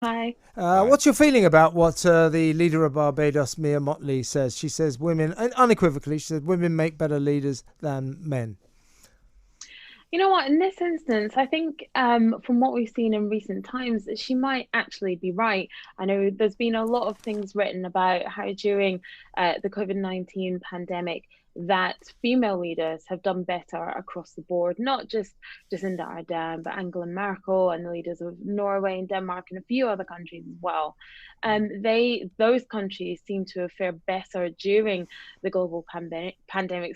Hi. Right. What's your feeling about what the leader of Barbados, Mia Mottley, says? She says women, and unequivocally, she says women make better leaders than men. You know what? In this instance, I think from what we've seen in recent times, she might actually be right. I know there's been a lot of things written about how during the COVID-19 pandemic that female leaders have done better across the board, not just Jacinda Ardern, but Angela Merkel and the leaders of Norway and Denmark and a few other countries as well. Those countries seem to have fared better during the global pandemic,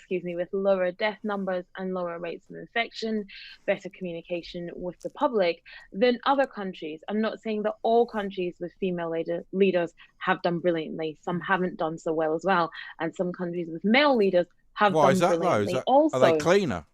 with lower death numbers and lower rates of infection, better communication with the public than other countries. I'm not saying that all countries with female leaders have done brilliantly. Some haven't done so well as well, and some countries with male leaders have Why is done that though? Is brilliantly that Are they also. cleaner?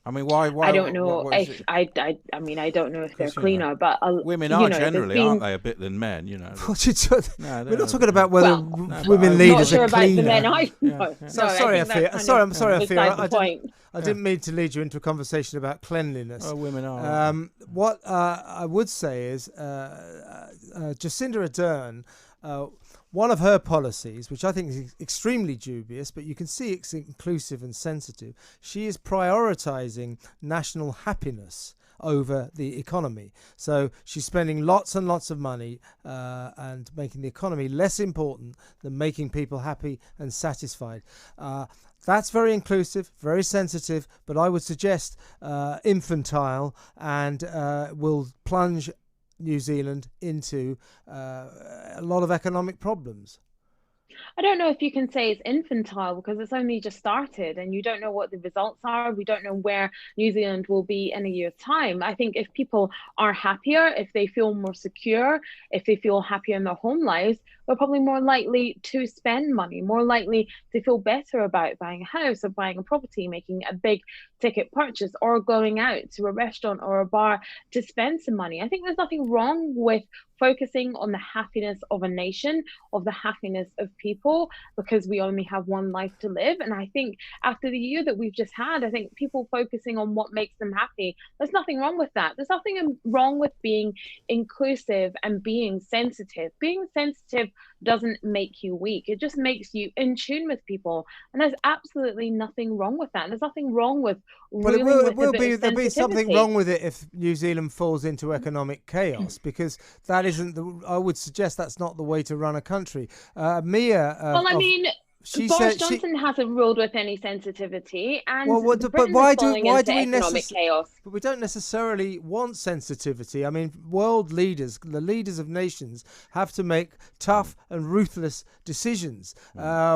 I mean, why? I Why? don't know What is if it? I mean, I don't know if they're Because cleaner, but women are there's generally, aren't been. they, a bit than men? No, We're not they're. talking about whether Well, No, but women not leaders are sure about the men cleaner. I yeah, know. yeah, No, So I sorry, think that's Afia. kind of I'm sorry, beside Afia. the point. I yeah. didn't mean to lead you into a conversation about cleanliness. Oh, women are, aren't What I would say is Jacinda Ardern. One of her policies, which I think is extremely dubious, but you can see it's inclusive and sensitive, she is prioritising national happiness over the economy. So she's spending lots and lots of money and making the economy less important than making people happy and satisfied. That's very inclusive, very sensitive, but I would suggest infantile and will plunge New Zealand into a lot of economic problems. I don't know if you can say it's infantile because it's only just started and you don't know what the results are. We don't know where New Zealand will be in a year's time. I think if people are happier, if they feel more secure, if they feel happier in their home lives, they're probably more likely to spend money, more likely to feel better about buying a house or buying a property, making a big ticket purchase, or going out to a restaurant or a bar to spend some money. I think there's nothing wrong with focusing on the happiness of a nation, of the happiness of people, because we only have one life to live. And I think after the year that we've just had, I think people focusing on what makes them happy, there's nothing wrong with that. There's nothing wrong with being inclusive and being sensitive. Being sensitive doesn't make you weak, it just makes you in tune with people. And there's absolutely nothing wrong with that. There's nothing wrong with But ruling it with a will bit of there'll be something sensitivity. wrong with it if New Zealand falls into economic chaos, because that isn't I would suggest that's not the way to run a country. Mia Well, I of mean, she Boris said she Johnson hasn't ruled with any sensitivity, and well, but Britain is falling why into do we economic chaos. but we don't necessarily want sensitivity. I mean, world leaders, the leaders of nations, have to make tough and ruthless decisions.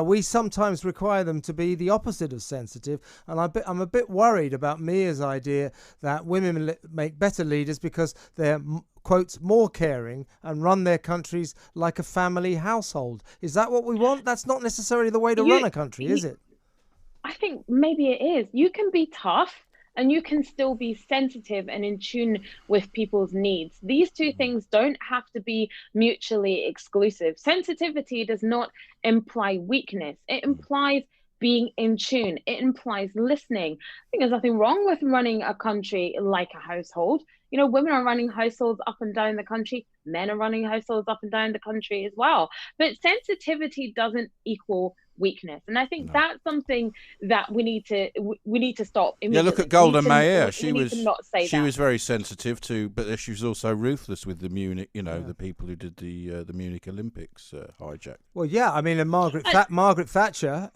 We sometimes require them to be the opposite of sensitive, and I'm a bit worried about Mia's idea that women make better leaders because they're quotes more caring and run their countries like a family household. Is that what we want? That's not necessarily the way to You, run a country, you is it? I think maybe it is. You can be tough and you can still be sensitive and in tune with people's needs. These two things don't have to be mutually exclusive. Sensitivity does not imply weakness, it implies being in tune, it implies listening. I think there's nothing wrong with running a country like a household. Women are running households up and down the country, men are running households up and down the country as well. But sensitivity doesn't equal weakness. And I think No. that's something that we need to stop Yeah, look at immediately. Golda Meir. We need to not say She that. was very sensitive to, but she was also ruthless with the Munich. Yeah. The people who did the Munich Olympics hijack. Well, yeah, I mean, and And, Margaret Thatcher,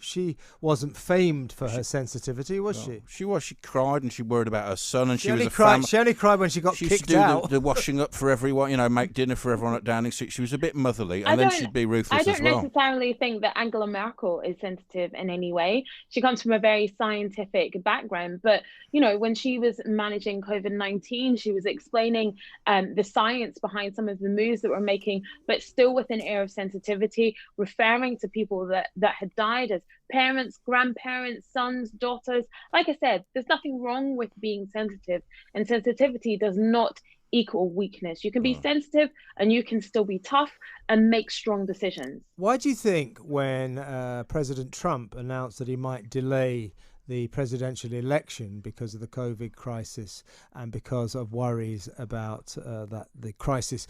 she wasn't famed for her sensitivity, was Well, she? she was. She cried and she worried about her son, and She she was only a cried. family. She only cried when she got She used to kicked do out. the washing up for everyone, make dinner for everyone at Downing Street. She was a bit motherly, I and then don't she'd be I ruthless as don't well. necessarily think that Angela Merkel is sensitive in any way. She comes from a very scientific background, but when she was managing COVID-19, she was explaining the science behind some of the moves that we're making, but still with an air of sensitivity, referring to people that had died as parents, grandparents, sons, daughters. Like I said, there's nothing wrong with being sensitive, and sensitivity does not equal weakness. You can be Mm. sensitive and you can still be tough and make strong decisions. Why do you think when President Trump announced that he might delay the presidential election because of the COVID crisis and because of worries about that the crisis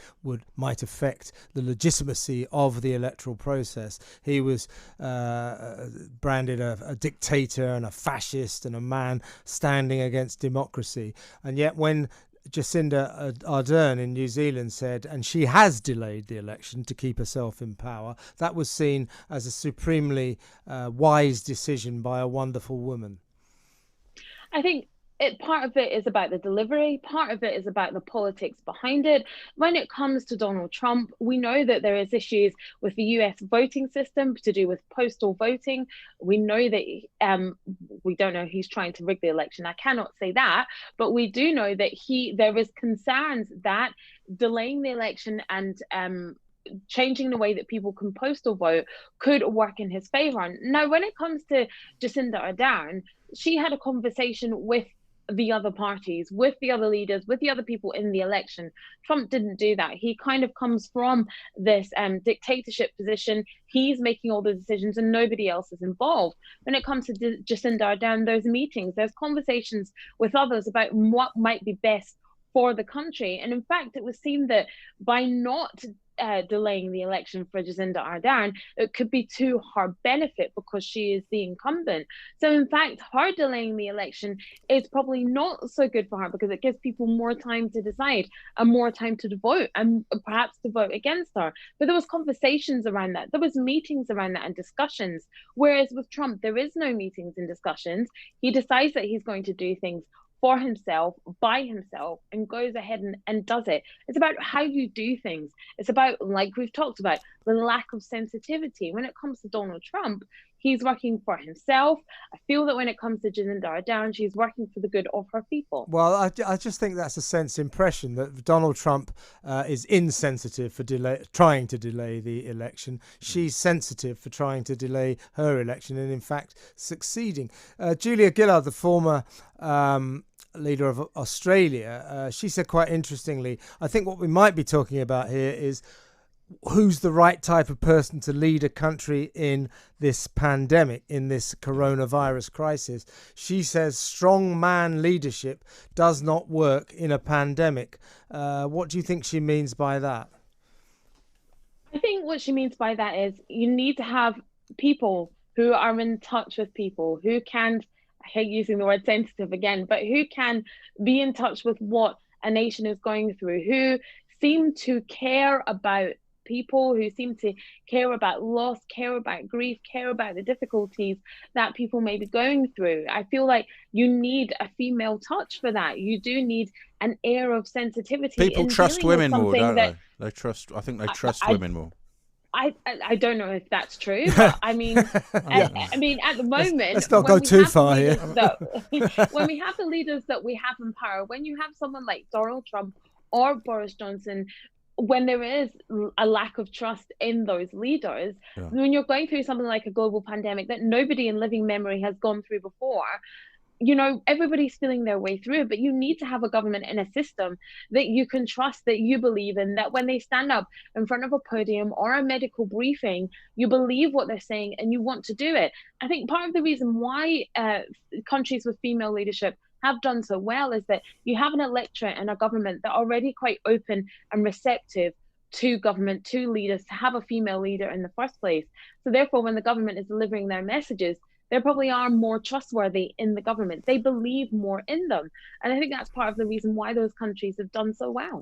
might affect the legitimacy of the electoral process. He was branded a dictator and a fascist and a man standing against democracy. And yet when Jacinda Ardern in New Zealand said, and she has delayed the election to keep herself in power, that was seen as a supremely wise decision by a wonderful woman. I think part of it is about the delivery, part of it is about the politics behind it. When it comes to Donald Trump, we know that there is issues with the US voting system to do with postal voting. We know that we don't know he's trying to rig the election. I cannot say that, but we do know that there is concerns that delaying the election and changing the way that people can postal vote could work in his favor. Now, when it comes to Jacinda Ardern, she had a conversation with the other parties, with the other leaders, with the other people in the election. Trump didn't do that. He kind of comes from this dictatorship position. He's making all the decisions and nobody else is involved. When it comes to Jacinda Ardern, those meetings, there's conversations with others about what might be best for the country. And in fact, it was seen that by not delaying the election for Jacinda Ardern, it could be to her benefit because she is the incumbent. So in fact, her delaying the election is probably not so good for her because it gives people more time to decide and more time to vote and perhaps to vote against her. But there was conversations around that. There was meetings around that and discussions. Whereas with Trump, there is no meetings and discussions. He decides that he's going to do things for himself, by himself, and goes ahead and does it. It's about how you do things. It's about, like we've talked about, the lack of sensitivity. When it comes to Donald Trump, he's working for himself. I feel that when it comes to Jacinda Ardern, she's working for the good of her people. Well, I just think that's a sense impression that Donald Trump is insensitive for trying to delay the election. She's sensitive for trying to delay her election and, in fact, succeeding. Julia Gillard, the former leader of Australia, she said quite interestingly, I think what we might be talking about here is who's the right type of person to lead a country in this pandemic, in this coronavirus crisis. She says strong man leadership does not work in a pandemic. What do you think she means by that? I think what she means by that is you need to have people who are in touch with people, who can, I hate using the word sensitive again, but who can be in touch with what a nation is going through, who seem to care about people, who seem to care about loss, care about grief, care about the difficulties that people may be going through. I feel like you need a female touch for that. You do need an air of sensitivity. People trust women more, don't they? I think they trust women more. I don't know if that's true, but I mean, I mean, at the moment, let's not go too far here. When we have the leaders that we have in power, when you have someone like Donald Trump or Boris Johnson, when there is a lack of trust in those leaders, when you're going through something like a global pandemic that nobody in living memory has gone through before, you know, everybody's feeling their way through, but you need to have a government and a system that you can trust, that you believe in, that when they stand up in front of a podium or a medical briefing, you believe what they're saying and you want to do it. I think part of the reason why countries with female leadership have done so well is that you have an electorate and a government that are already quite open and receptive to government, to leaders, to have a female leader in the first place. So therefore, when the government is delivering their messages, they probably are more trustworthy in the government. They believe more in them. And I think that's part of the reason why those countries have done so well.